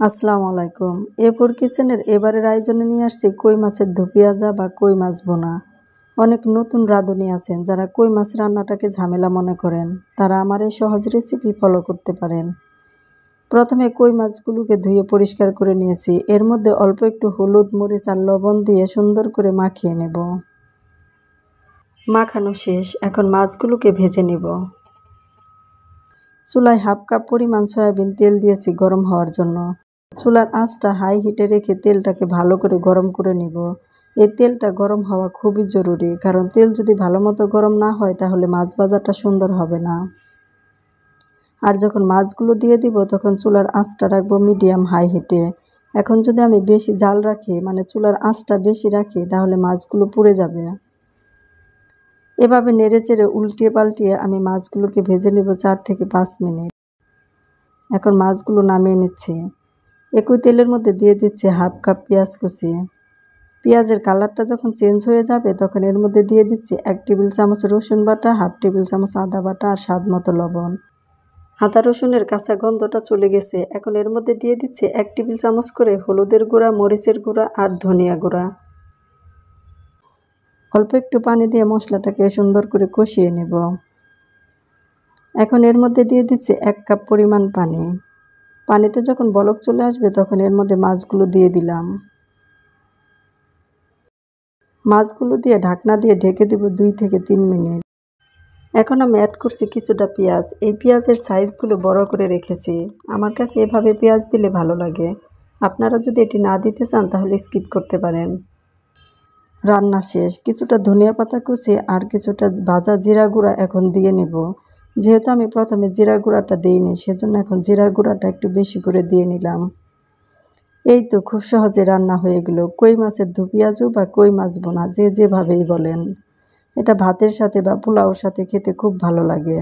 আসসালামু আলাইকুম। এ4 কিচেনের এবারের আয়োজনে নিয়ে আসছি কই মাছের ধুপিয়াজা বা কই মাছ বোনা। অনেক নতুন রাঁধুনি আছেন যারা কই মাছ রান্নাটাকে ঝামেলা মনে করেন, তারা আমার এই সহজ রেসিপি ফলো করতে পারেন। প্রথমে কই মাছগুলোকে ধুয়ে পরিষ্কার করে নিয়েছি। এর মধ্যে অল্প একটু হলুদ, মরিচ আর লবণ দিয়ে সুন্দর করে মাখিয়ে নেব। মাখানো শেষ, এখন মাছগুলোকে ভেজে নেব। চুলায় হাফ কাপ পরিমাণ সয়াবিন তেল দিয়েছি গরম হওয়ার জন্য। চুলার আঁচটা হাই হিটে রেখে তেলটাকে ভালো করে গরম করে নিব। এই তেলটা গরম হওয়া খুবই জরুরি, কারণ তেল যদি ভালো মতো গরম না হয় তাহলে মাছ ভাজাটা সুন্দর হবে না। আর যখন মাছগুলো দিয়ে দিব তখন চুলার আঁচটা রাখবো মিডিয়াম হাই হিটে। এখন যদি আমি বেশি জাল রাখি, মানে চুলার আঁচটা বেশি রাখি, তাহলে মাছগুলো পুড়ে যাবে। এভাবে নেড়ে চেড়ে উল্টিয়ে পাল্টিয়ে আমি মাছগুলোকে ভেজে নেব 4 থেকে 5 মিনিট। এখন মাছগুলো নামিয়ে নিচ্ছি। একই তেলের মধ্যে দিয়ে দিচ্ছি হাফ কাপ পেঁয়াজ কুচি। পেঁয়াজের কালারটা যখন চেঞ্জ হয়ে যাবে তখন এর মধ্যে দিয়ে দিচ্ছি 1 টেবিল চামচ রসুন বাটা, হাফ টেবিল চামচ আদা বাটা আর স্বাদ মতো লবণ। আদা রসুনের কাঁচা গন্ধটা চলে গেছে। এখন এর মধ্যে দিয়ে দিচ্ছি 1 টেবিল চামচ করে হলুদের গুঁড়া, মরিচের গুঁড়া আর ধনিয়া গুঁড়া। অল্প একটু পানি দিয়ে মশলাটাকে সুন্দর করে কষিয়ে নেব। এখন এর মধ্যে দিয়ে দিচ্ছি 1 কাপ পরিমাণ পানি। পানিতে যখন বলক চলে আসবে তখন এর মধ্যে মাছগুলো দিয়ে দিলাম। মাছগুলো দিয়ে ঢাকনা দিয়ে ঢেকে দেব 2 থেকে 3 মিনিট। এখন আমি অ্যাড করছি কিছুটা পেঁয়াজ। এই পেঁয়াজের সাইজগুলো বড় করে রেখেছি। আমার কাছে এভাবে পেঁয়াজ দিলে ভালো লাগে। আপনারা যদি এটি না দিতে চান তাহলে স্কিপ করতে পারেন। রান্না শেষ। কিছুটা ধনিয়া পাতা কুচি আর কিছুটা ভাজা জিরা গুঁড়া এখন দিয়ে নেব। যেহেতু আমি প্রথমে জিরা গুঁড়াটা দিইনি, সেজন্য এখন জিরা গুঁড়াটা একটু বেশি করে দিয়ে নিলাম। এই তো খুব সহজে রান্না হয়ে গেল কই মাছের ধুপিয়াজু বা কই মাছ বোনা, যে যেভাবেই বলেন। এটা ভাতের সাথে বা পোলাওর সাথে খেতে খুব ভালো লাগে।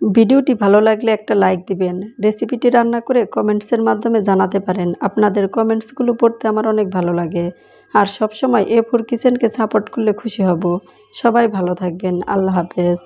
ভিডিওটি ভালো লাগলে একটা লাইক দিবেন। রেসিপিটি রান্না করে কমেন্টসের মাধ্যমে জানাতে পারেন। আপনাদের কমেন্টসগুলো পড়তে আমার অনেক ভালো লাগে। আর সবসময় এ4 কিচেনকে সাপোর্ট করলে খুশি হব। সবাই ভালো থাকবেন। আল্লাহ হাফেজ।